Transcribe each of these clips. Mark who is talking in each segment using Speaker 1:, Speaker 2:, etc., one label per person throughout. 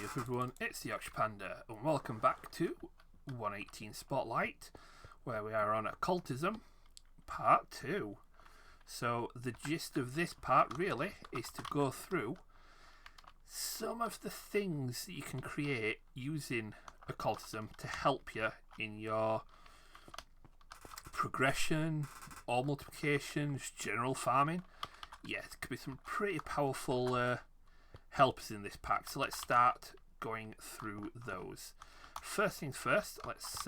Speaker 1: up everyone, it's the Yorkshire Panda and welcome back to 118 Spotlight, where we are on Occultism Part 2. So the gist of this part really is to go through some of the things that you can create using Occultism to help you in your progression or multiplication, just general farming. Yeah, it could be some pretty powerful helpers in this pack, so let's start going through those. First things first, let's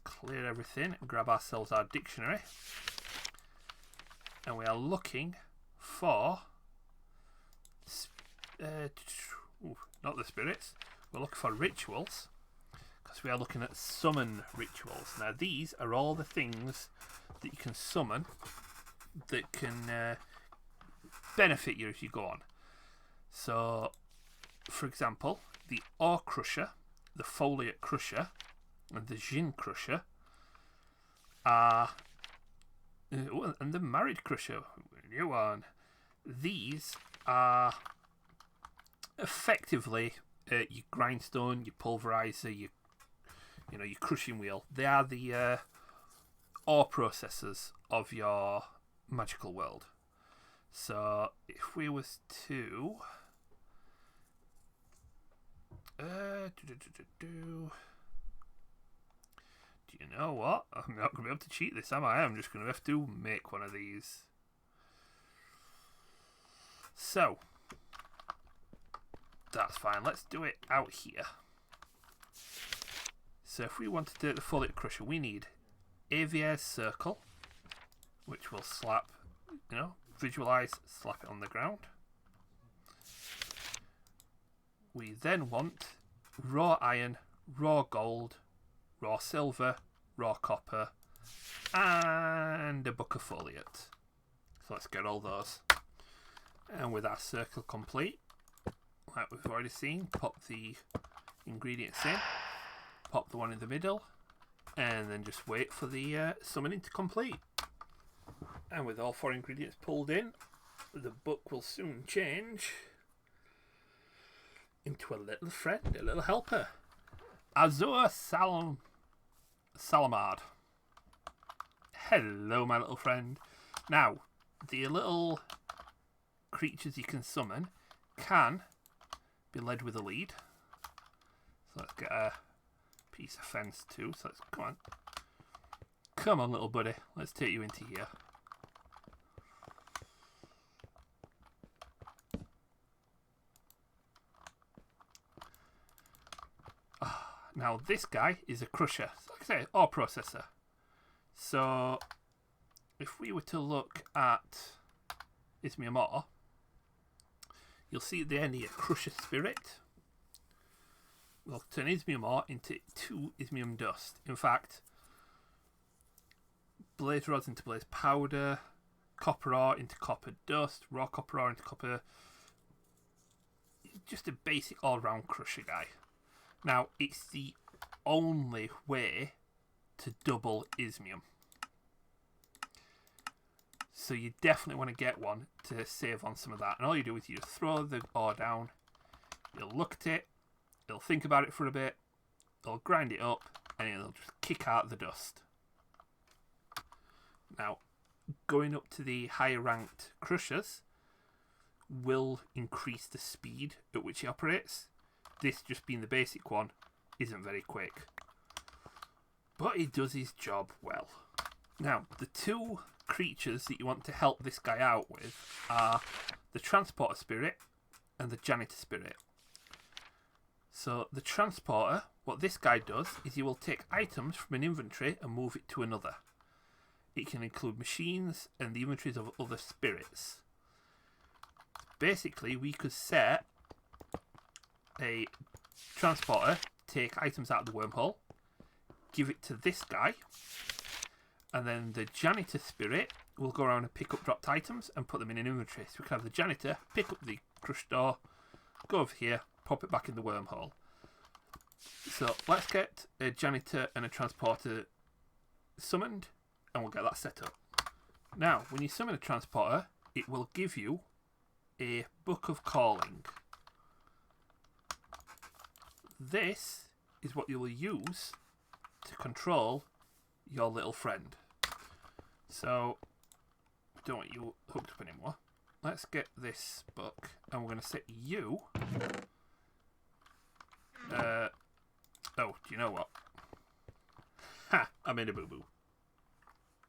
Speaker 1: clear everything and grab ourselves our dictionary, and we are looking for not the spirits, we're looking for rituals, because we are looking at summon rituals. Now these are all the things that you can summon that can benefit you as you go on. So, for example, the Ore Crusher, the Foliate Crusher, and the Jinn Crusher are, and the Married Crusher, new one. These are effectively your grindstone, your pulverizer, your crushing wheel. They are the ore processors of your magical world. So, if we was to do you know what? I'm not going to be able to cheat this, am I? I'm just going to have to make one of these. So, that's fine. Let's do it out here. So, if we want to do the Foliate Crusher, we need Avier's Circle, which will slap, visualize, slap it on the ground. We then want raw iron, raw gold, raw silver, raw copper, and a book of foliate. So let's get all those. And with our circle complete, like we've already seen, pop the ingredients in, pop the one in the middle, and then just wait for the summoning to complete. And with all 4 ingredients pulled in, the book will soon change into a little friend, a little helper. Azure Salamard. Hello, my little friend. Now, the little creatures you can summon can be led with a lead. So let's get a piece of fence too. So let's come on. Come on, little buddy. Let's take you into here. Now this guy is a crusher, like I say, ore processor. So if we were to look at Ismium Ore, you'll see at the end here, Crusher Spirit. We'll turn Ismium Ore into 2 Ismium Dust. In fact, Blaze Rods into Blaze Powder, Copper Ore into Copper Dust, Raw Copper Ore into Copper. Just a basic all-round crusher guy. Now, it's the only way to double Ismium. So you definitely want to get one to save on some of that. And all you do is you just throw the ore down, you'll look at it, you'll think about it for a bit, you'll grind it up, and it'll just kick out the dust. Now, going up to the higher ranked crushers will increase the speed at which he operates. This just being the basic one isn't very quick, but he does his job well. Now, the 2 creatures that you want to help this guy out with are the Transporter Spirit and the Janitor Spirit. So the Transporter, what this guy does is he will take items from an inventory and move it to another. It can include machines and the inventories of other spirits. Basically, we could set a transporter, take items out of the wormhole, give it to this guy, and then the Janitor Spirit will go around and pick up dropped items and put them in an inventory. So we can have the Janitor pick up the crushed ore, go over here, pop it back in the wormhole. So let's get a Janitor and a Transporter summoned, and we'll get that set up. Now, when you summon a Transporter, it will give you a Book of Calling. this is what you will use to control your little friend. So, I don't want you hooked up anymore. Let's get this book, and we're going to set you... oh, do you know what? Ha! I made a boo-boo.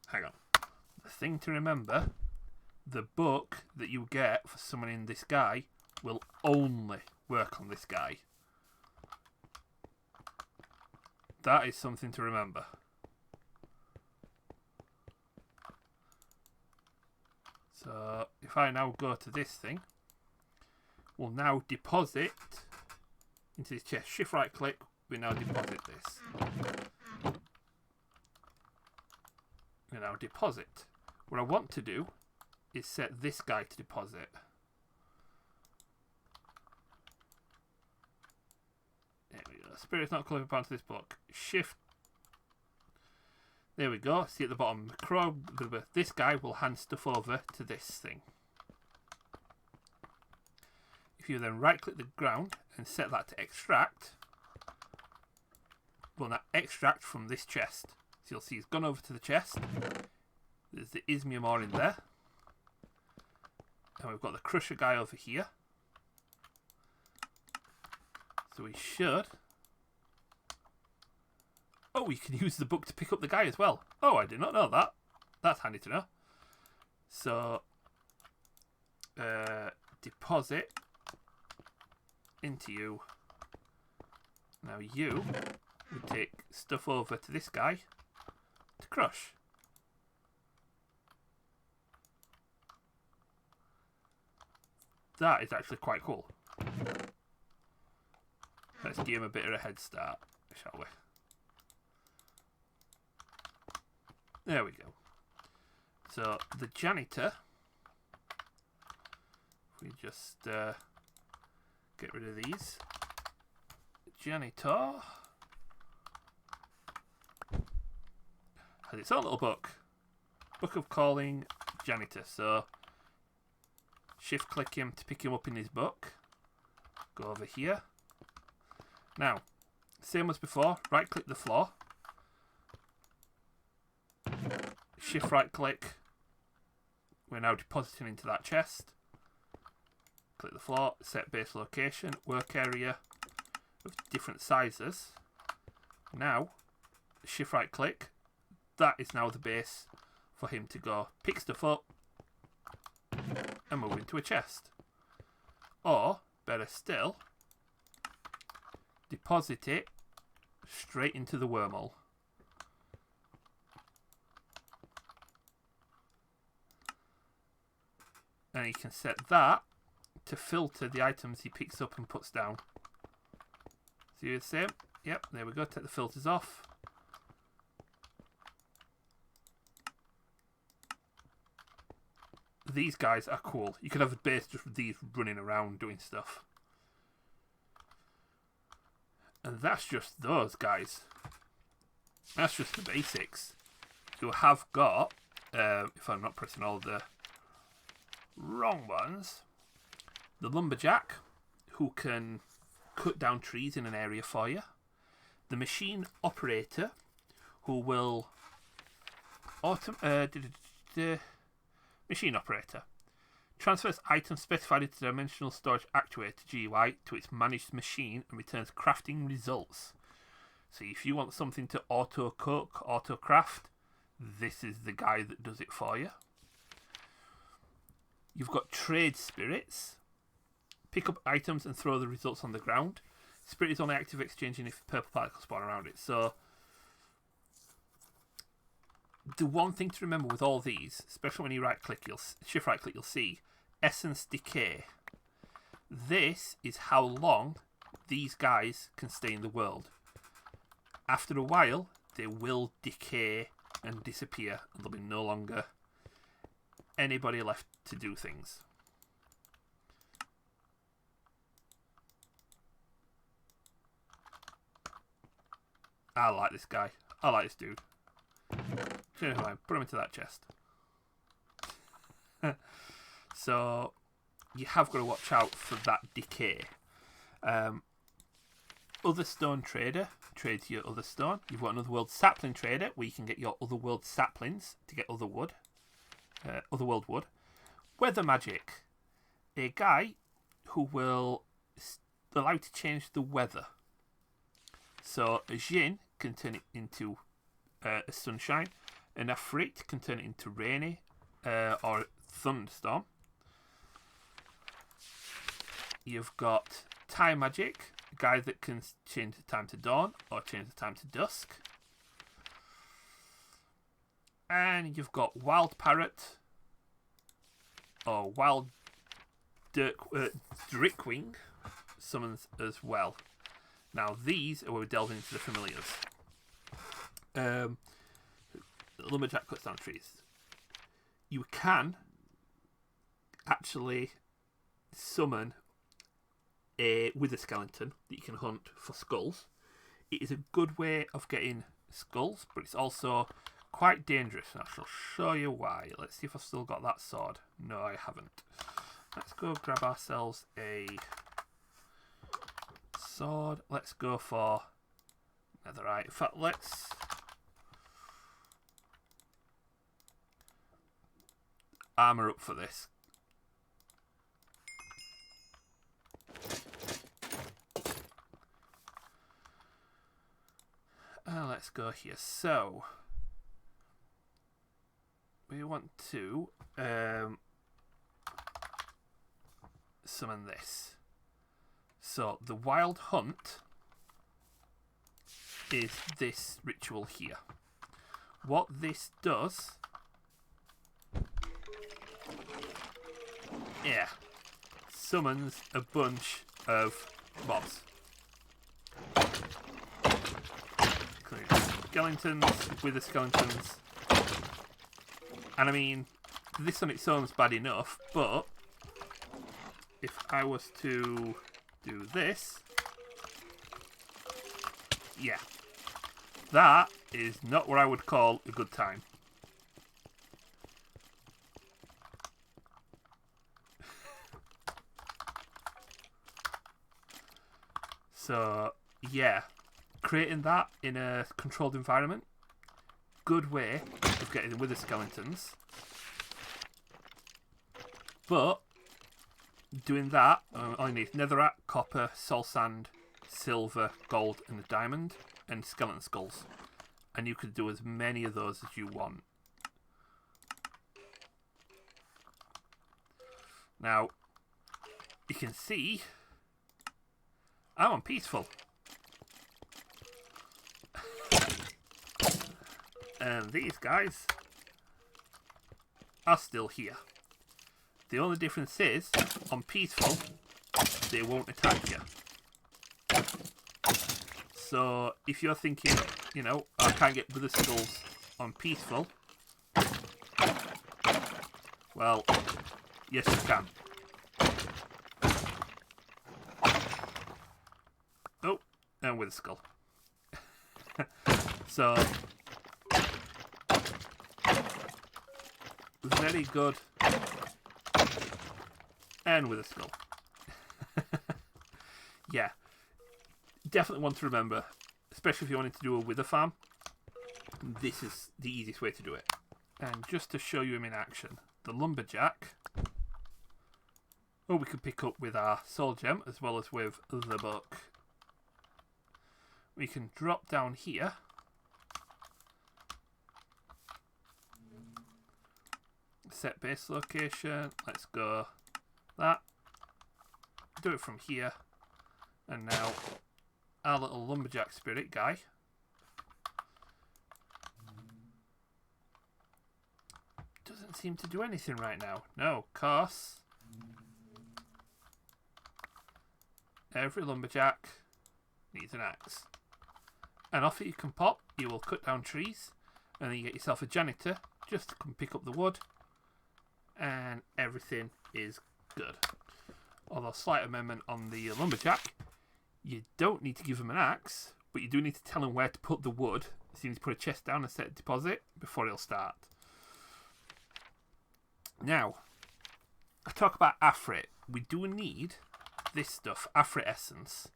Speaker 1: Hang on. The thing to remember, the book that you get for summoning this guy will only work on this guy. That is something to remember. So, if I now go to this thing, we'll now deposit into this chest. Shift right click, we now deposit this. We now deposit. What I want to do is set this guy to deposit. There we go. Spirit's not clipping onto this book. Shift. There we go. See at the bottom. This guy will hand stuff over to this thing. If you then right click the ground and set that to extract, we'll now extract from this chest. So you'll see it's gone over to the chest. There's the Ismium ore in there. And we've got the Crusher guy over here. So we should... Oh, we can use the book to pick up the guy as well. Oh, I did not know that. That's handy to know. So, deposit into you. Now you would take stuff over to this guy to crush. That is actually quite cool. Let's give him a bit of a head start, shall we? There we go. So, the janitor, if we just get rid of these. Janitor has its own little book. Book of Calling Janitor. So, shift click him to pick him up in his book. Go over here. Now, same as before, right click the floor. Shift right click. We're now depositing into that chest. Click the floor, set base location, work area of different sizes. Now, shift right click. That is now the base for him to go pick stuff up and move into a chest. Or, better still, deposit it straight into the wormhole. And you can set that to filter the items he picks up and puts down. See the same? Yep, there we go. Take the filters off. These guys are cool. You can have a base just with these running around doing stuff. And that's just those guys. That's just the basics. You have got, if I'm not pressing all the wrong ones, the lumberjack, who can cut down trees in an area for you. The machine operator, who will machine operator transfers items specified into the dimensional storage actuator GUI to its managed machine and returns crafting results. So if you want something to auto cook, auto craft, this is the guy that does it for you. You've got trade spirits. Pick up items and throw the results on the ground. Spirit is only active exchanging if purple particles spawn around it. So, the one thing to remember with all these, especially when you right click, shift right click, you'll see essence decay. This is how long these guys can stay in the world. After a while, they will decay and disappear, and there'll be no longer anybody left to do things. I like this guy. I like this dude. Put him into that chest. So, you have got to watch out for that decay. other stone trader, trades your other stone. You've got an otherworld sapling trader, where you can get your otherworld saplings to get other wood, otherworld wood. Weather magic, a guy who will allow you to change the weather. So a Jin can turn it into a sunshine, an Afrit can turn it into rainy or thunderstorm. You've got time magic, a guy that can change the time to dawn or change the time to dusk. And you've got wild parrot or wild Drickwing summons as well. Now these are where we delve into the familiars. Lumberjack cuts down trees. You can actually summon a wither skeleton that you can hunt for skulls. It is a good way of getting skulls, but it's also quite dangerous, and I shall show you why. Let's see if I've still got that sword. No, I haven't. Let's go grab ourselves a sword. Let's go for netherite. In fact, let's armor up for this. Let's go here. So we want to summon this. So the wild hunt is this ritual here. What this does, summons a bunch of mobs. Skeletons, wither skeletons. And I mean, this on its own is bad enough, but if I was to do this, yeah, that is not what I would call a good time. So, yeah, creating that in a controlled environment, good way of getting the wither skeletons. But doing that, I need netherite, copper, soul sand, silver, gold, and a diamond, and skeleton skulls. And you could do as many of those as you want. Now, you can see I'm on peaceful. And these guys are still here. The only difference is, on peaceful, they won't attack you. So, if you're thinking, you know, I can't get wither skulls on peaceful, well, yes you can. Oh, and wither skull. So, very good. And with a skull. Yeah. Definitely one to remember. Especially if you wanted to do a wither farm. This is the easiest way to do it. And just to show you him in action. The lumberjack. Oh, we can pick up with our soul gem as well as with the book. We can drop down here. Set base location. Let's go that. Do it from here. And now our little lumberjack spirit guy doesn't seem to do anything right now. No, course. Every lumberjack needs an axe. And off you can pop. You will cut down trees. And then you get yourself a janitor just to come pick up the wood. And everything is good. Although slight amendment on the lumberjack, you don't need to give him an axe, but you do need to tell him where to put the wood. So you need to put a chest down and set a deposit before he'll start. Now, I talk about Afrit. We do need this stuff, Afrit essence,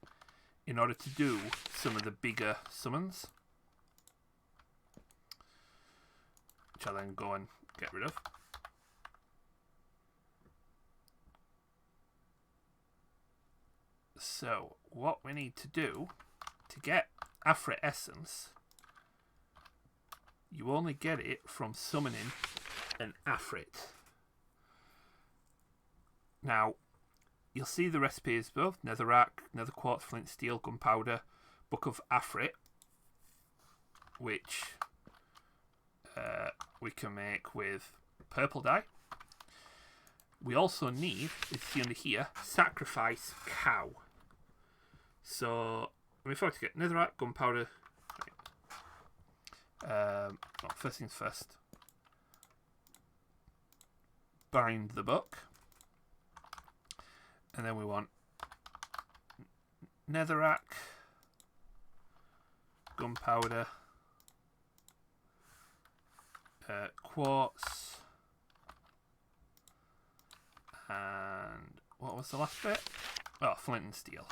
Speaker 1: in order to do some of the bigger summons, which I'll then go and get rid of. So what we need to do to get Afrit Essence, you only get it from summoning an Afrit. Now, you'll see the recipes above: netherrack, nether quartz, flint, steel, gunpowder, book of Afrit, which we can make with purple dye. We also need, as you see under here, sacrifice cow. So, if I were to get netherrack, gunpowder, first things first, bind the book, and then we want netherrack, gunpowder, quartz, and what was the last bit? Oh, flint and steel.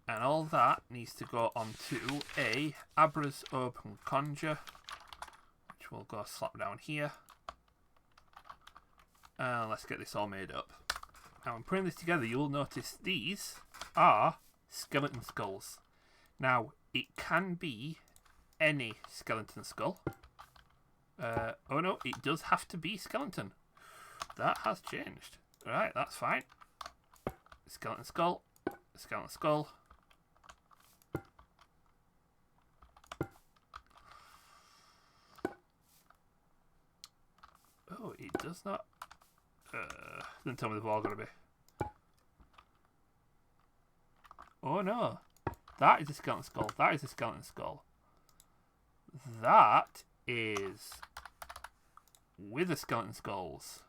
Speaker 1: And all that needs to go onto a Abra's Open Conjure, which we'll go slap down here. And let's get this all made up. Now, when putting this together, you'll notice these are skeleton skulls. Now, it can be any skeleton skull. Oh no, it does have to be skeleton. That has changed. Alright, that's fine. Skeleton skull. Skeleton skull. Oh, it does not. Then tell me they've all got to be. Oh no. That is a skeleton skull. That is a skeleton skull. That is with the skeleton skulls.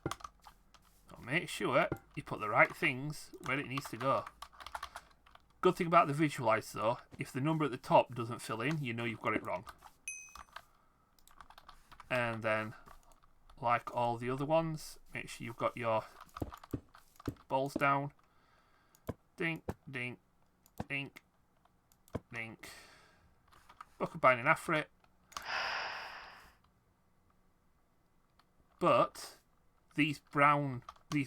Speaker 1: So make sure you put the right things where it needs to go. Good thing about the visualize though, if the number at the top doesn't fill in, you know you've got it wrong. And then, like all the other ones, make sure you've got your balls down. Dink, dink, dink, dink. Book of Binding Afrit. But these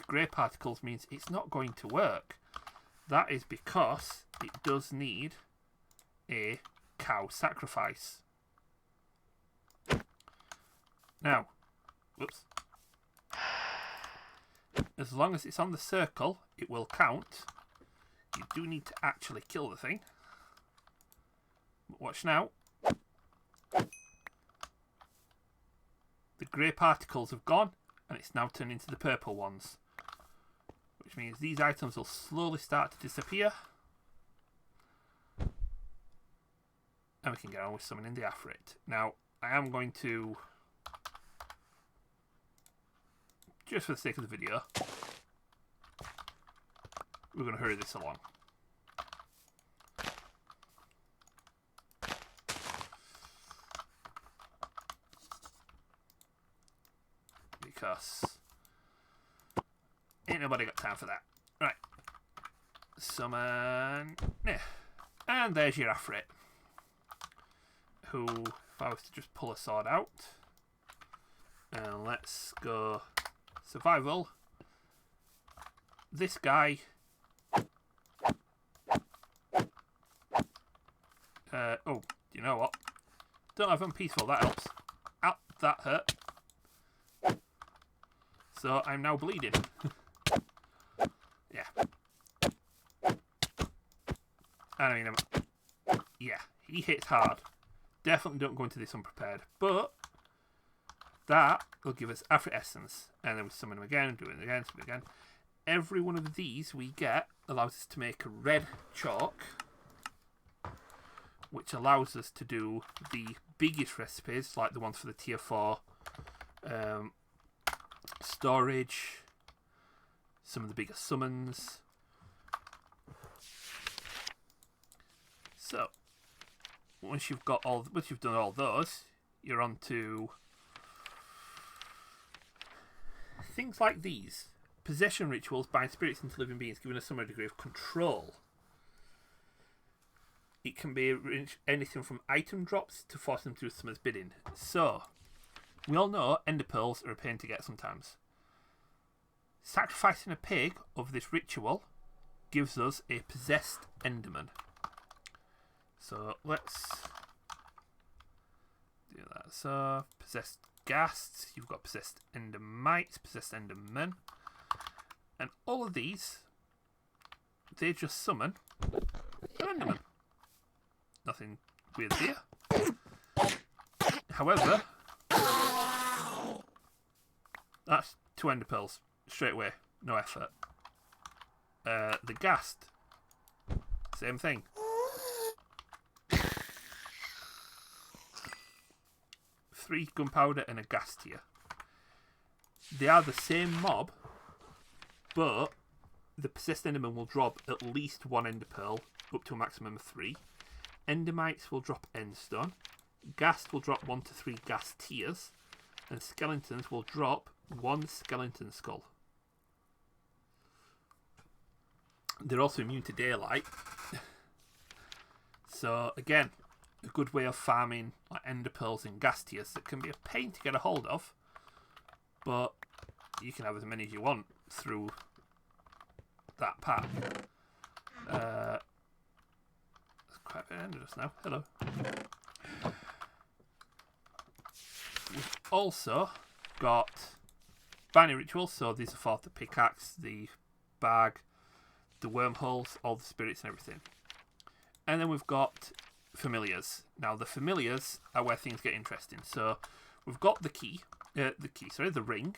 Speaker 1: grey particles means it's not going to work. That is because it does need a cow sacrifice. Now, whoops. As long as it's on the circle, it will count. You do need to actually kill the thing. But watch now. The grey particles have gone, and it's now turned into the purple ones. Which means these items will slowly start to disappear. And we can get on with summoning the Afrit. Now, I am going to, just for the sake of the video, we're going to hurry this along. Because ain't nobody got time for that. Right. Summon. Yeah. And there's your Afrit. Who, if I was to just pull a sword out. And let's go survival. This guy. Oh, you know what? Don't have him peaceful, that helps. Ow, that hurt. So I'm now bleeding. Yeah. I mean, yeah, he hits hard. Definitely don't go into this unprepared. But that will give us Afrit Essence. And then we summon him again, do it again, summon again. Every one of these we get allows us to make a red chalk, which allows us to do the biggest recipes, like the ones for the tier 4. Storage, some of the bigger summons. So once you've done all those, you're on to things like these. possession rituals bind spirits into living beings, giving us some degree of control. It can be anything from item drops to force them to do someone's bidding. So, we all know ender pearls are a pain to get sometimes. Sacrificing a pig of this ritual gives us a possessed enderman. So, let's do that. So, possessed ghasts, you've got possessed endermites, possessed endermen. And all of these, they just summon an enderman. Nothing weird here. However, that's 2 ender pearls straight away, no effort. The ghast, same thing. Three gunpowder and a ghast here. They are the same mob, but the possessed enderman will drop at least 1 ender pearl, up to a maximum of 3. Endermites will drop endstone. Ghast will drop 1 to 3 ghast tears. And skeletons will drop 1 skeleton skull. They're also immune to daylight. So again, a good way of farming like ender pearls and ghast tears that can be a pain to get a hold of. But you can have as many as you want through that pack. Quite a bit ended us now. Hello. We've also got binary rituals, so these are for the pickaxe, the bag, the wormholes, all the spirits and everything. And then we've got familiars. Now the familiars are where things get interesting. So we've got the ring.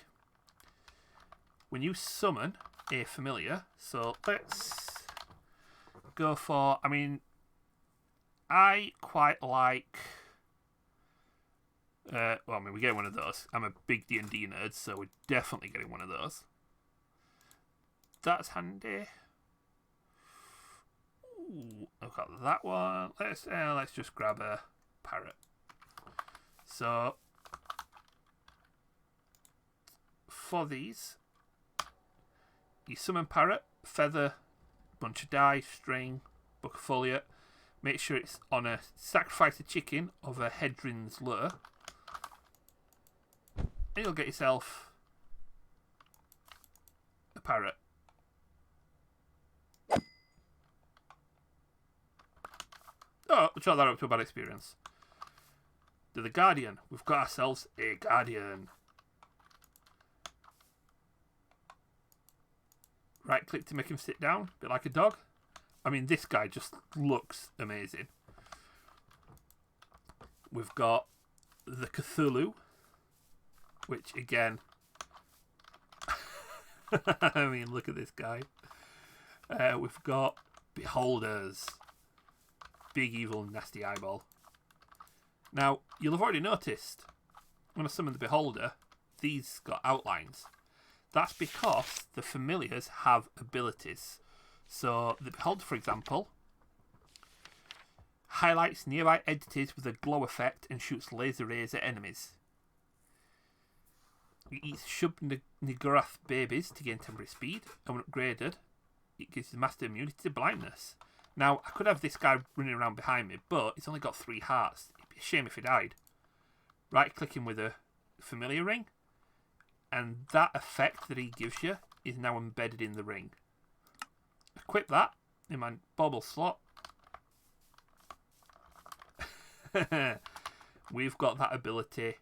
Speaker 1: When you summon a familiar, so let's go for, I quite like. We get one of those. I'm a big D&D nerd, so we're definitely getting one of those. That's handy. Ooh, I've got that one. Let's just grab a parrot. So for these, you summon parrot, feather, bunch of dye, string, book of foliate. Make sure it's on a sacrifice a chicken of a Hedrin's lure. And you'll get yourself a parrot. Oh, we'll chalk that up to a bad experience. To the Guardian. We've got ourselves a Guardian. Right click to make him sit down. A bit like a dog. This guy just looks amazing. We've got the Cthulhu, which again, look at this guy. We've got Beholders, big evil nasty eyeball. Now, you'll have already noticed, when I summon the Beholder, these got outlines. That's because the familiars have abilities. So, the Beholder, for example, highlights nearby entities with a glow effect and shoots laser rays at enemies. It eats Shub Niggurath babies to gain temporary speed, and when upgraded, it gives the master immunity to blindness. Now, I could have this guy running around behind me, but it's only got 3 hearts. It'd be a shame if he died. Right-click him with a familiar ring, and that effect that he gives you is now embedded in the ring. Equip that in my bauble slot. We've got that ability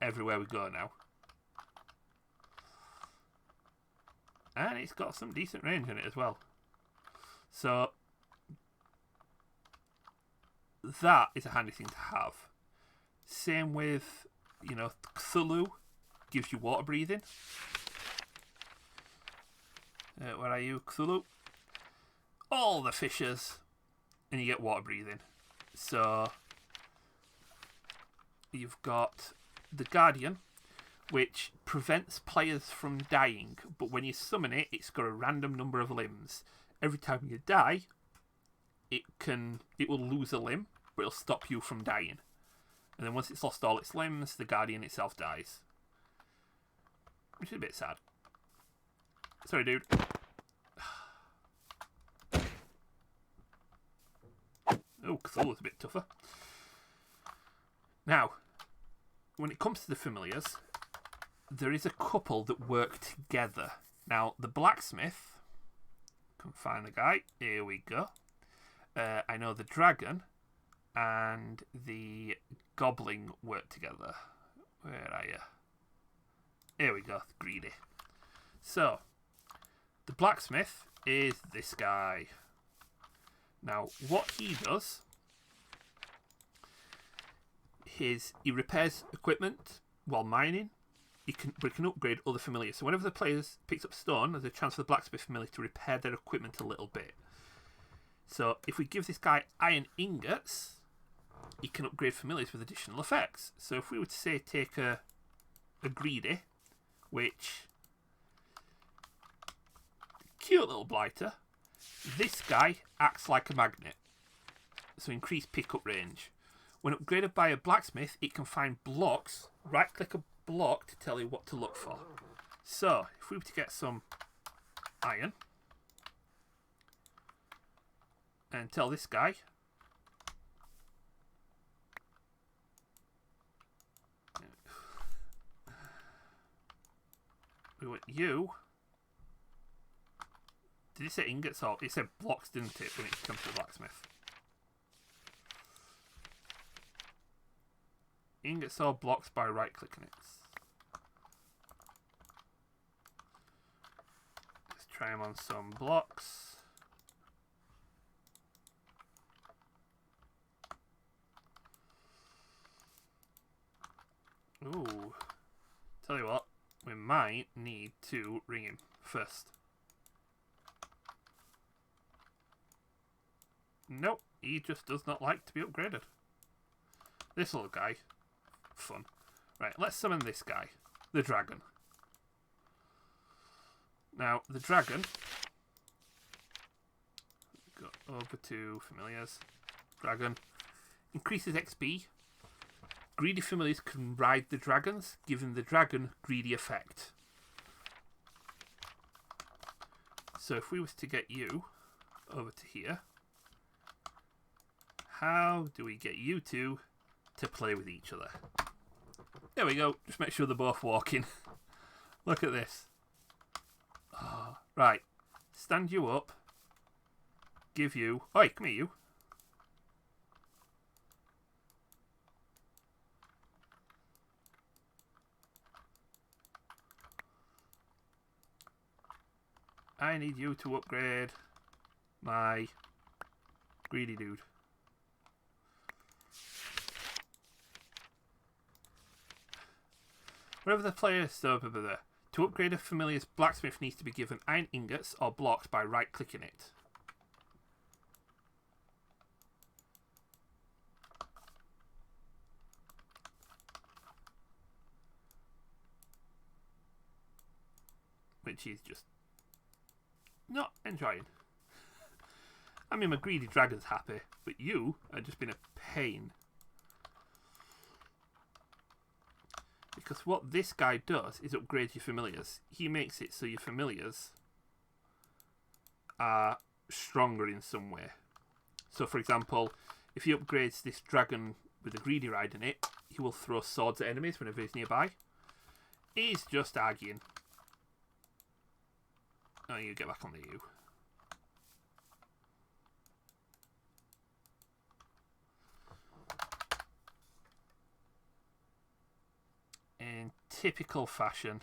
Speaker 1: everywhere we go now. And it's got some decent range in it as well. So that is a handy thing to have. Same with, Cthulhu gives you water breathing. Where are you, Cthulhu? All the fishes, and you get water breathing. So you've got the Guardian, which prevents players from dying, but when you summon it, it's got a random number of limbs. Every time you die, it will lose a limb, but it'll stop you from dying. And then once it's lost all its limbs, the Guardian itself dies. Which is a bit sad. Sorry, dude. Oh, Cthulhu's a bit tougher. Now, when it comes to the familiars, there is a couple that work together. Now, the blacksmith, can find the guy. Here we go. I know the dragon and the goblin work together. Where are you? Here we go, greedy. So, the blacksmith is this guy. Now, what he does is he repairs equipment while mining. He can upgrade other familiars. So whenever the player picks up stone, there's a chance for the blacksmith familiar to repair their equipment a little bit. So if we give this guy iron ingots, he can upgrade familiars with additional effects. So if we were to say take a greedy, which cute little blighter, this guy acts like a magnet. So increased pickup range. When upgraded by a blacksmith, it can find blocks. Right click a block to tell you what to look for. So if we were to get some iron and tell this guy we want you. Did it say ingots or it said blocks, didn't it, when it comes to the blacksmith? Ingots or blocks by right clicking it. Let's try them on some blocks. Ooh. Tell you what, we might need to ring him first. Nope, he just does not like to be upgraded. This little guy. Fun. Right, let's summon this guy. The dragon. Now, the dragon. Go over to familiars. Dragon. Increases XP. Greedy familiars can ride the dragons, giving the dragon greedy effect. So if we was to get you over to here, how do we get you two to play with each other? There we go. Just make sure they're both walking. Look at this. Oh, right. Stand you up. Give you... Oi, come here, you. I need you to upgrade my greedy dude. Wherever the player is there. To upgrade a familiar's blacksmith needs to be given iron ingots or blocks by right clicking it. Which is just not enjoying. I mean, my greedy dragon's happy, but you are just being a pain. Because what this guy does is upgrade your familiars. He makes it so your familiars are stronger in some way. So, for example, if he upgrades this dragon with a greedy ride in it, he will throw swords at enemies whenever he's nearby. He's just arguing. Oh, you get back on the U. In typical fashion,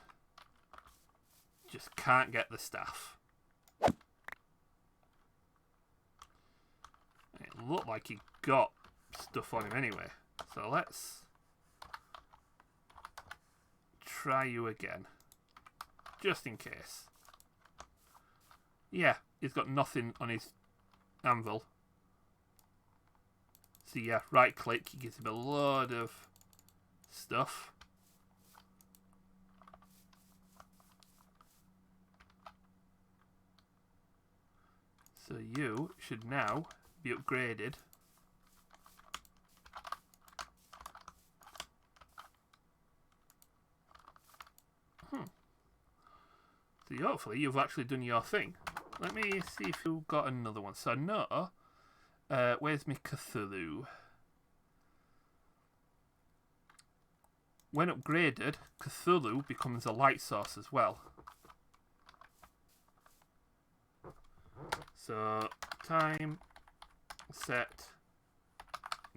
Speaker 1: just can't get the staff. It looked like he got stuff on him anyway. So let's try you again. Just in case. Yeah, he's got nothing on his anvil. So yeah, right click, he gives him a load of stuff. So you should now be upgraded. So hopefully you've actually done your thing. Let me see if you've got another one. So no. Where's my Cthulhu? When upgraded, Cthulhu becomes a light source as well. So, time, set,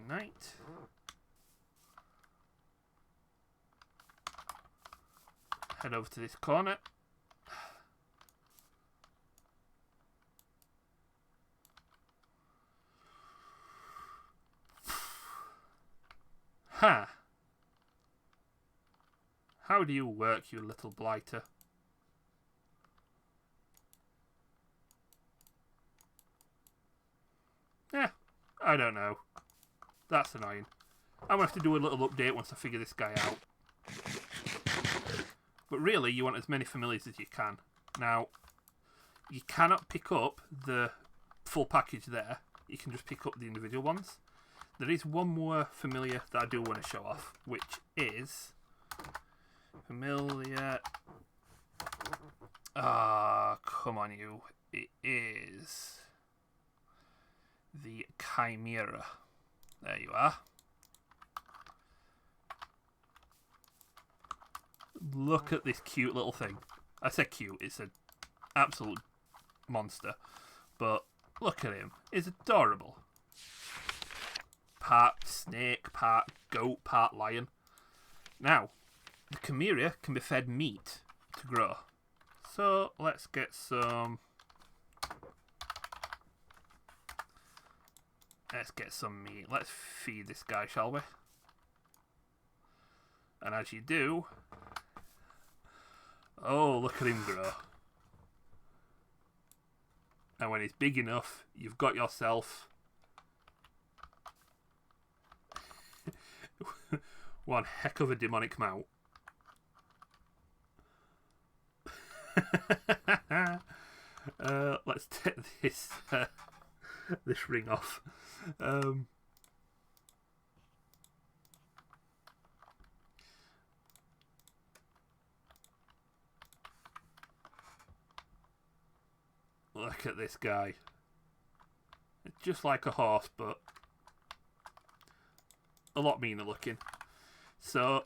Speaker 1: night. Head over to this corner. Ha! How do you work, you little blighter? I don't know. That's annoying. I'm going to have to do a little update once I figure this guy out. But really, you want as many familiars as you can. Now, you cannot pick up the full package there. You can just pick up the individual ones. There is one more familiar that I do want to show off, which is... Familiar... come on you. It is... the Chimera. There you are. Look at this cute little thing. I said cute, it's an absolute monster. But look at him. He's adorable. Part snake, part goat, part lion. Now, the Chimera can be fed meat to grow. So let's get some... Let's get some meat. Let's feed this guy, shall we? And as you do... Oh, look at him grow. And when he's big enough, you've got yourself... one heck of a demonic mount. Let's take this... this ring off. Look at this guy. It's just like a horse, but a lot meaner looking. So,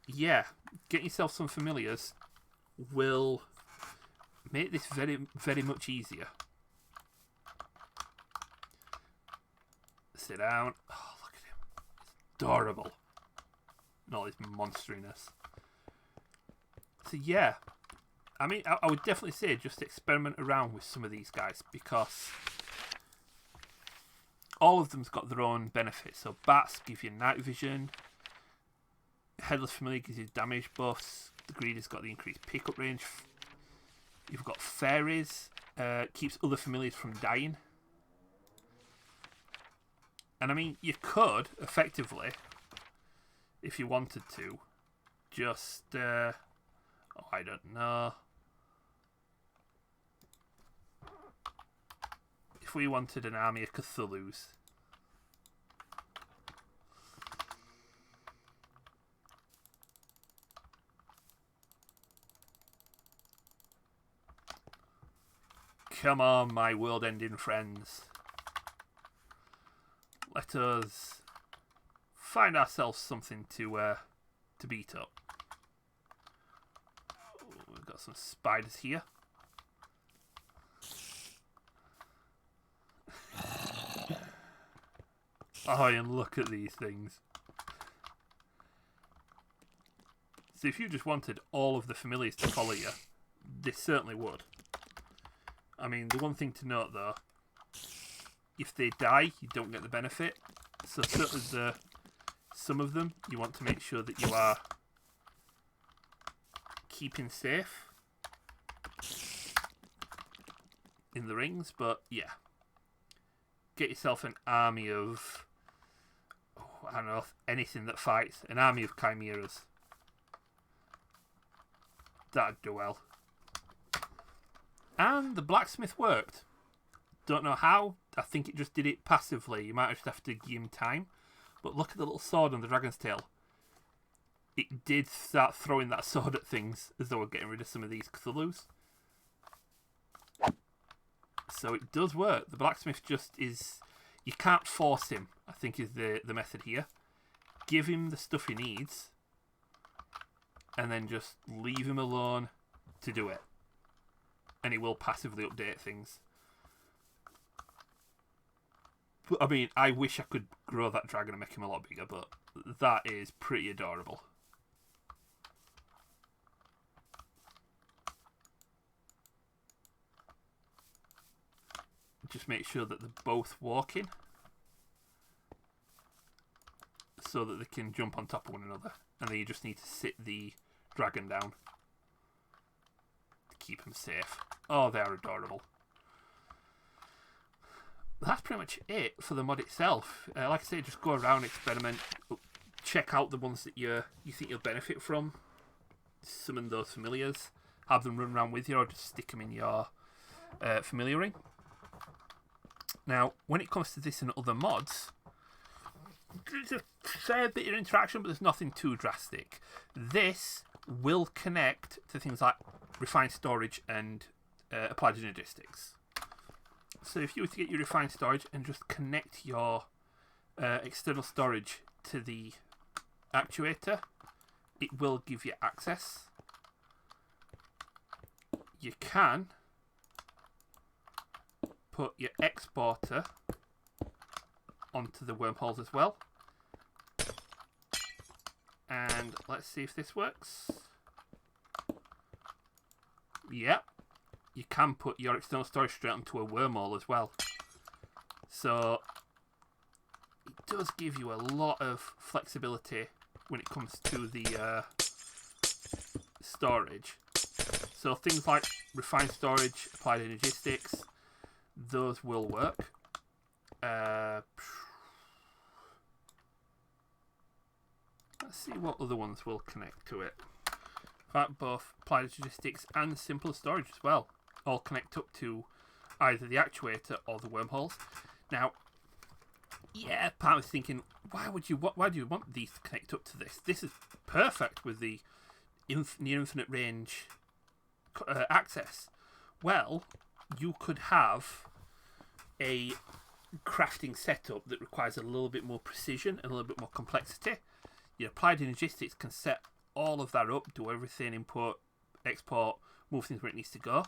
Speaker 1: yeah, get yourself some familiars will make this very, very much easier. Sit down. Oh, look at him. It's adorable. And all this monsteriness. So, yeah. I mean, I would definitely say just experiment around with some of these guys because all of them's got their own benefits. So, bats give you night vision. Headless Familiar gives you damage buffs. The Greeder's got the increased pickup range. You've got Fairies. Keeps other familiars from dying. And I mean, you could, effectively, if you wanted to, just, oh, I don't know. If we wanted an army of Cthulhu's. Come on, my world-ending friends. Let us find ourselves something to beat up. Oh, we've got some spiders here. Oh, and look at these things. So if you just wanted all of the familiars to follow you, they certainly would. I mean, the one thing to note though, if they die, you don't get the benefit. So certainly some of them, you want to make sure that you are keeping safe in the rings. But yeah, get yourself an army of, I don't know, anything that fights. An army of chimeras. That'd do well. And the blacksmith worked. Don't know how. I think it just did it passively. You might just have to give him time. But look at the little sword on the dragon's tail. it did start throwing that sword at things as though we're getting rid of some of these Cthulhus. So it does work. The blacksmith just is... You can't force him, I think is the method here. Give him the stuff he needs, and then just leave him alone to do it. And he will passively update things. I mean, I wish I could grow that dragon and make him a lot bigger, but that is pretty adorable. Just make sure that they're both walking so that they can jump on top of one another. And then you just need to sit the dragon down to keep him safe. Oh, they are adorable. That's pretty much it for the mod itself. Like I say, just go around, experiment, check out the ones that you think you'll benefit from. Summon those familiars, have them run around with you, or just stick them in your familiar ring. Now, when it comes to this and other mods, there's a fair bit of interaction, but there's nothing too drastic. This will connect to things like refined storage and applied logistics. So if you were to get your refined storage and just connect your external storage to the actuator, it will give you access. You can put your exporter onto the wormholes as well. And let's see if this works. Yep. You can put your external storage straight onto a wormhole as well. So it does give you a lot of flexibility when it comes to the storage. So things like refined storage, applied logistics, those will work. Let's see what other ones will connect to it. In fact, both applied logistics and simple storage as well all connect up to either the actuator or the wormholes. Now, yeah, part of me thinking, why do you want these to connect up to this? This is perfect with the near infinite range access. Well, you could have a crafting setup that requires a little bit more precision and a little bit more complexity. Your applied logistics can set all of that up, do everything, import, export, move things where it needs to go,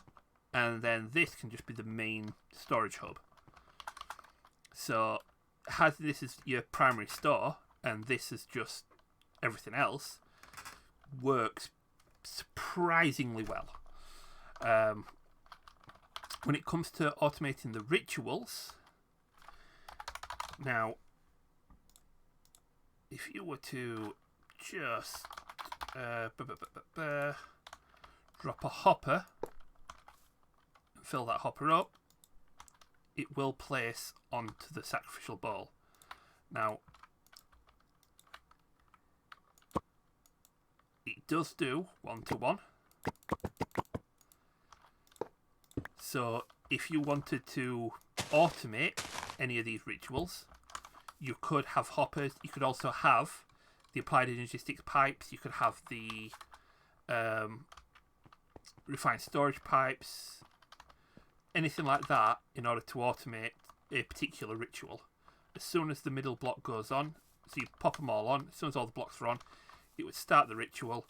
Speaker 1: and then this can just be the main storage hub. So, as this is your primary store, and this is just everything else, works surprisingly well. When it comes to automating the rituals, now, if you were to just drop a hopper, fill that hopper up, it will place onto the sacrificial bowl. Now, it does do 1-to-1. So if you wanted to automate any of these rituals, you could have hoppers. You could also have the applied logistics pipes. You could have the refined storage pipes, anything like that, in order to automate a particular ritual. As soon as the middle block goes on, so you pop them all on, as soon as all the blocks are on, it would start the ritual.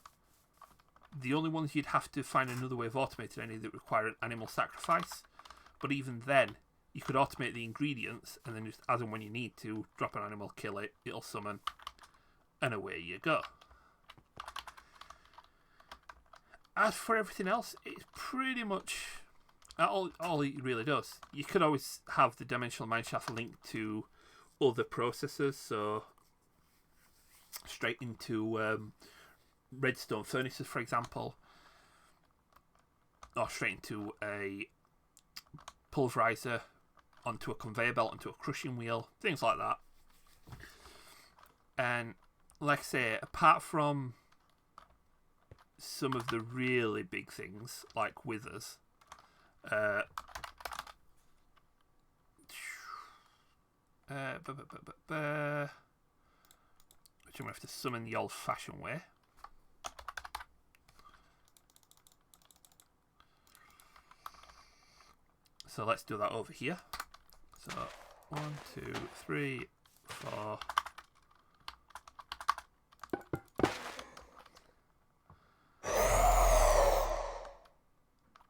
Speaker 1: The only ones you'd have to find another way of automating any that require an animal sacrifice. But even then, you could automate the ingredients and then just as and when you need to, drop an animal, kill it, it'll summon, and away you go. As for everything else, it's pretty much all it really does. You could always have the dimensional mineshaft linked to other processors, so straight into redstone furnaces, for example, or straight into a pulverizer, onto a conveyor belt, onto a crushing wheel, things like that. And like I say, apart from some of the really big things like withers, which I'm going to have to summon the old-fashioned way. So let's do that over here. So 1, 2, 3, 4.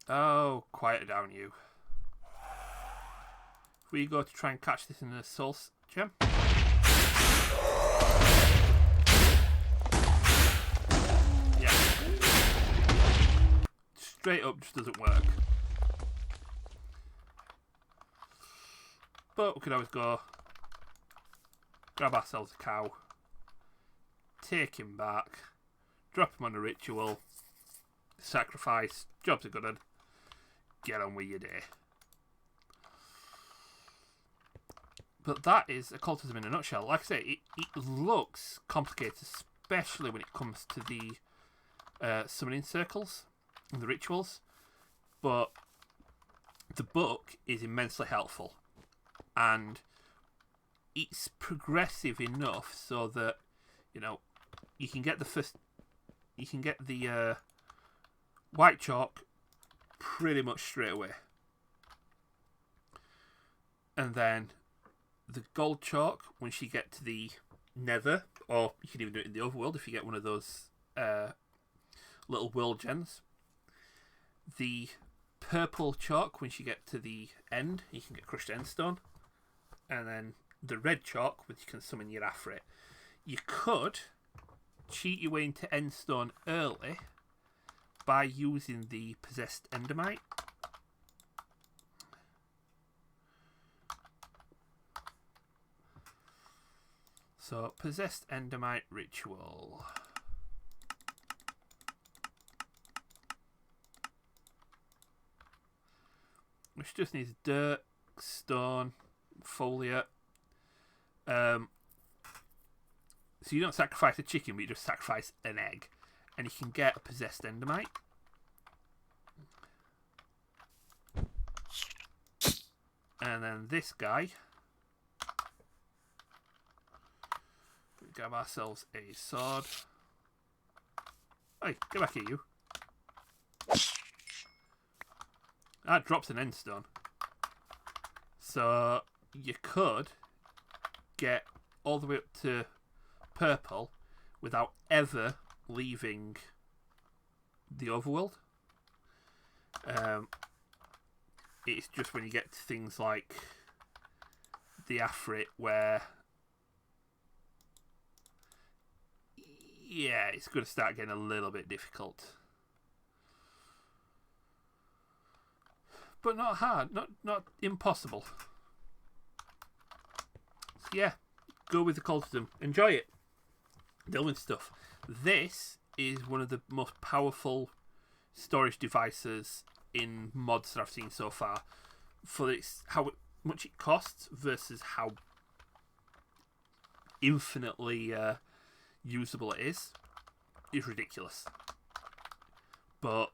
Speaker 1: Oh, quiet down, you. If we go to try and catch this in a soul gem. Yeah. Straight up just doesn't work. But we could always go grab ourselves a cow, take him back, drop him on a ritual, sacrifice, jobs are good, and get on with your day. But that is occultism in a nutshell. Like I say, it looks complicated, especially when it comes to the summoning circles and the rituals. But the book is immensely helpful. And it's progressive enough so that, you know, you can get the white chalk pretty much straight away. And then the gold chalk, once you get to the nether, or you can even do it in the overworld if you get one of those little world gems. The purple chalk, once you get to the end, you can get crushed endstone. And then the red chalk, which you can summon your Afrit. You could cheat your way into endstone early by using the possessed endermite. So, possessed endermite ritual. Which just needs dirt, stone, foliate. So you don't sacrifice a chicken, but you just sacrifice an egg. And you can get a possessed endermite. And then this guy. We grab ourselves a sword. Hey, get back here, you. That drops an endstone. So you could get all the way up to purple without ever leaving the overworld. It's just when you get to things like the Afrit where, yeah, it's going to start getting a little bit difficult. But not hard, not impossible. So yeah, go with occultism. Enjoy it. Delving stuff. This is one of the most powerful storage devices in mods that I've seen so far. For its how much it costs versus how infinitely usable it is ridiculous. But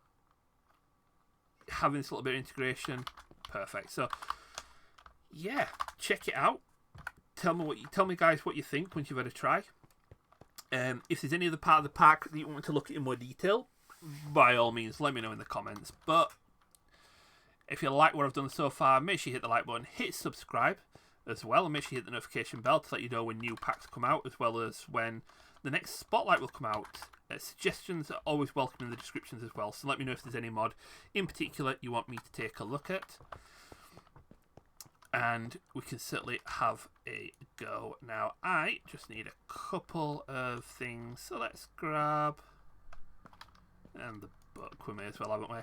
Speaker 1: having this little bit of integration, perfect. So yeah, check it out. Tell me guys what you think once you've had a try. If there's any other part of the pack that you want to look at in more detail, by all means let me know in the comments. But if you like what I've done so far, make sure you hit the like button, hit subscribe as well, and make sure you hit the notification bell to let you know when new packs come out, as well as when the next spotlight will come out. Suggestions are always welcome in the descriptions as well, so let me know if there's any mod in particular you want me to take a look at, and we can certainly have a go. Now I just need a couple of things, so let's grab, and the book we may as well, haven't we,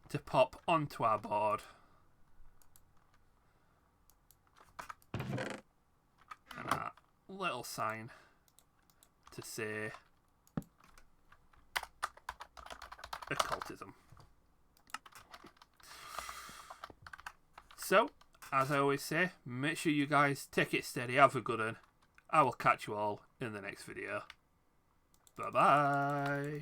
Speaker 1: to pop onto our board. And our little sign to say occultism. So, as I always say, make sure you guys take it steady, have a good one. I will catch you all in the next video. Bye bye.